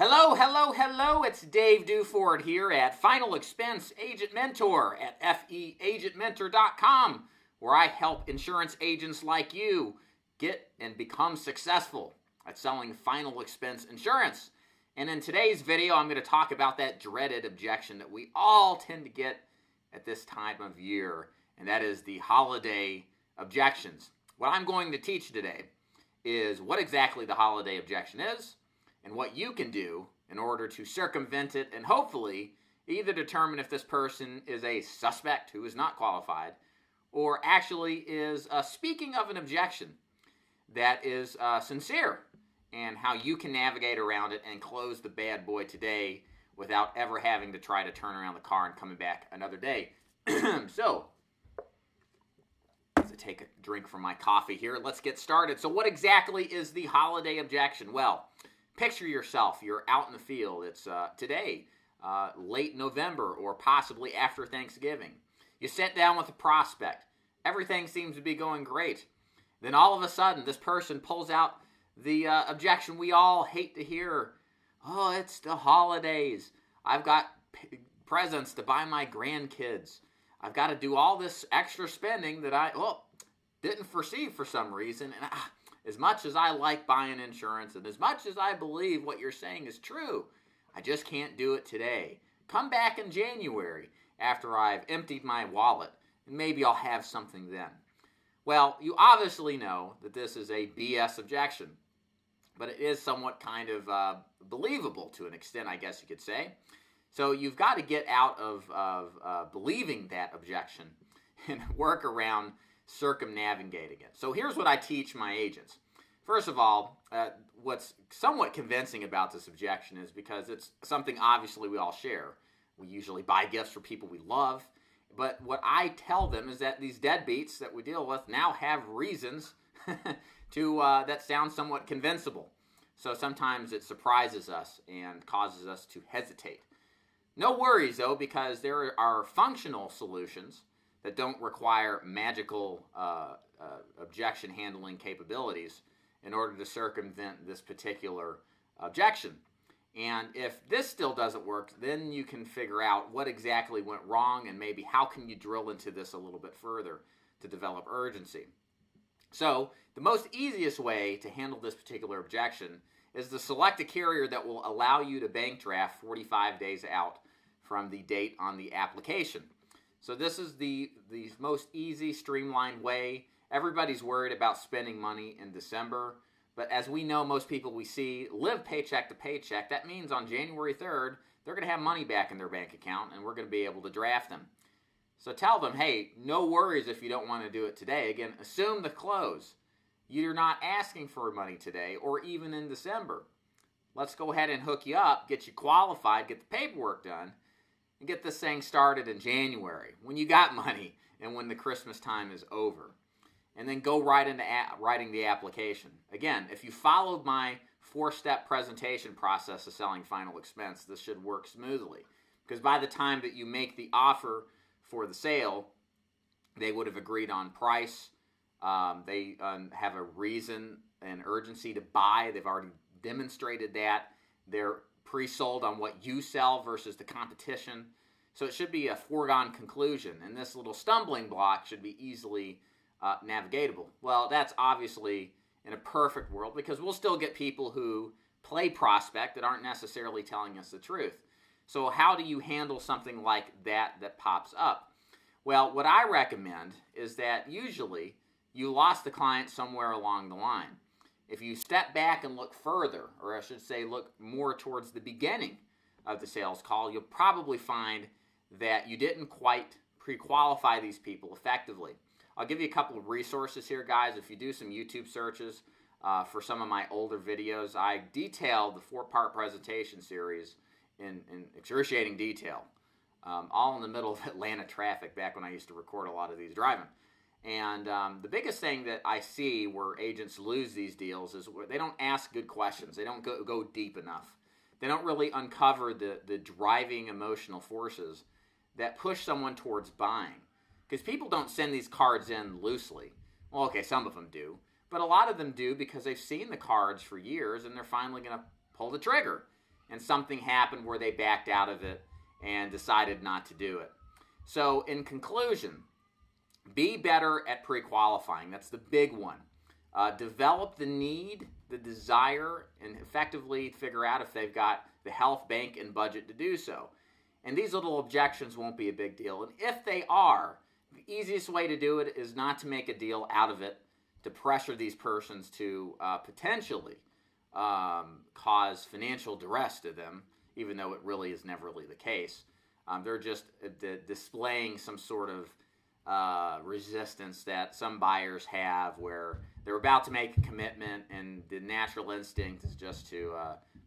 Hello, hello, hello. It's Dave Duford here at Final Expense Agent Mentor at feagentmentor.com, where I help insurance agents like you get and become successful at selling final expense insurance. And in today's video, I'm going to talk about that dreaded objection that we all tend to get at this time of year, and that is the holiday objections. What I'm going to teach today is what exactly the holiday objection is, and what you can do in order to circumvent it and hopefully either determine if this person is a suspect who is not qualified or actually is speaking of an objection that is sincere, and how you can navigate around it and close the bad boy today without ever having to try to turn around the car and coming back another day. So, to take a drink from my coffee here, let's get started. So what exactly is the holiday objection? Well, picture yourself, you're out in the field. It's today, late November, or possibly after Thanksgiving. You sit down with a prospect. Everything seems to be going great. Then all of a sudden, this person pulls out the objection we all hate to hear. Oh, it's the holidays. I've got presents to buy my grandkids. I've got to do all this extra spending that I didn't foresee for some reason. And as much as I like buying insurance, and as much as I believe what you're saying is true, I just can't do it today. Come back in January after I've emptied my wallet, and maybe I'll have something then. Well, you obviously know that this is a BS objection, but it is somewhat kind of believable to an extent, I guess you could say. So you've got to get out of believing that objection and work around circumnavigating it. So here's what I teach my agents. First of all, what's somewhat convincing about this objection is because it's something obviously we all share. We usually buy gifts for people we love, but what I tell them is that these deadbeats that we deal with now have reasons to that sound somewhat convincible. So sometimes it surprises us and causes us to hesitate. No worries, though, because there are functional solutions that don't require magical objection handling capabilities in order to circumvent this particular objection. And if this still doesn't work, then you can figure out what exactly went wrong and maybe how can you drill into this a little bit further to develop urgency. So the most easiest way to handle this particular objection is to select a carrier that will allow you to bank draft 45 days out from the date on the application. So this is the most easy, streamlined way. Everybody's worried about spending money in December, but as we know, most people we see live paycheck to paycheck. That means on January 3rd, they're going to have money back in their bank account, and we're going to be able to draft them. So tell them, hey, no worries if you don't want to do it today. Again, assume the close. You're not asking for money today or even in December. Let's go ahead and hook you up, get you qualified, get the paperwork done, and get this thing started in January when you got money and when the Christmas time is over. And then go right into writing the application. Again, if you followed my 4-step presentation process of selling final expense, this should work smoothly. Because by the time that you make the offer for the sale, they would have agreed on price. They have a reason and urgency to buy. They've already demonstrated that. They're pre-sold on what you sell versus the competition. So it should be a foregone conclusion. And this little stumbling block should be easily navigatable. Well, that's obviously in a perfect world, because we'll still get people who play prospect that aren't necessarily telling us the truth. So how do you handle something like that pops up? Well, what I recommend is that usually you lost the client somewhere along the line. If you step back and look further, or I should say look more towards the beginning of the sales call, you'll probably find that you didn't quite pre-qualify these people effectively. I'll give you a couple of resources here, guys. If you do some YouTube searches for some of my older videos, I detailed the 4-part presentation series in excruciating detail, all in the middle of Atlanta traffic back when I used to record a lot of these driving. And the biggest thing that I see where agents lose these deals is where they don't ask good questions. They don't go deep enough. They don't really uncover the driving emotional forces that push someone towards buying. Because people don't send these cards in loosely. Well, okay, some of them do. But a lot of them do because they've seen the cards for years and they're finally going to pull the trigger. and something happened where they backed out of it and decided not to do it. So in conclusion, be better at pre-qualifying. That's the big one. Develop the need, the desire, and effectively figure out if they've got the health, bank, and budget to do so. And these little objections won't be a big deal. And if they are, the easiest way to do it is not to make a deal out of it, to pressure these persons to potentially cause financial duress to them, even though it really is never really the case. They're just displaying some sort of resistance that some buyers have, where they're about to make a commitment and the natural instinct is just to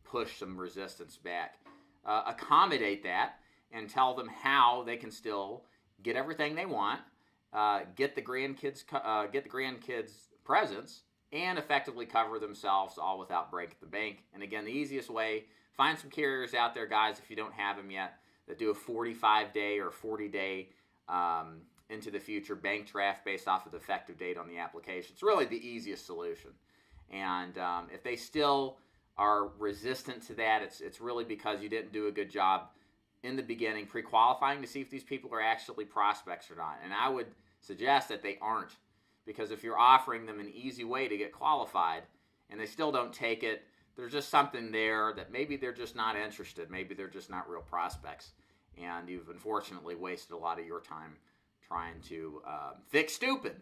push some resistance back. Accommodate that and tell them how they can still get everything they want, get the grandkids presents, and effectively cover themselves, all without breaking the bank. And again, the easiest way, find some carriers out there, guys, if you don't have them yet, that do a 45-day or 40-day into the future bank draft based off of the effective date on the application. It's really the easiest solution. And if they still are resistant to that, it's really because you didn't do a good job in the beginning pre-qualifying to see if these people are actually prospects or not. And I would suggest that they aren't, because if you're offering them an easy way to get qualified and they still don't take it, there's just something there that maybe they're just not interested. Maybe they're just not real prospects. And you've unfortunately wasted a lot of your time trying to fix stupid.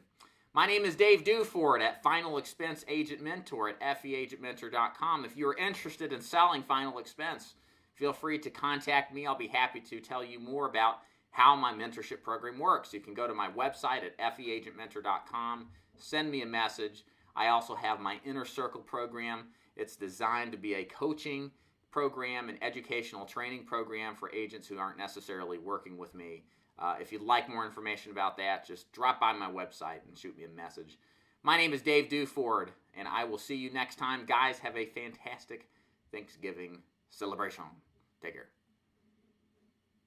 My name is Dave Duford at Final Expense Agent Mentor at feagentmentor.com. If you're interested in selling Final Expense, feel free to contact me. I'll be happy to tell you more about how my mentorship program works. You can go to my website at feagentmentor.com, send me a message. I also have my Inner Circle program. It's designed to be a coaching program, an educational training program for agents who aren't necessarily working with me. If you'd like more information about that, just drop by my website and shoot me a message. My name is Dave Duford, and I will see you next time. Guys, have a fantastic Thanksgiving celebration. Take care.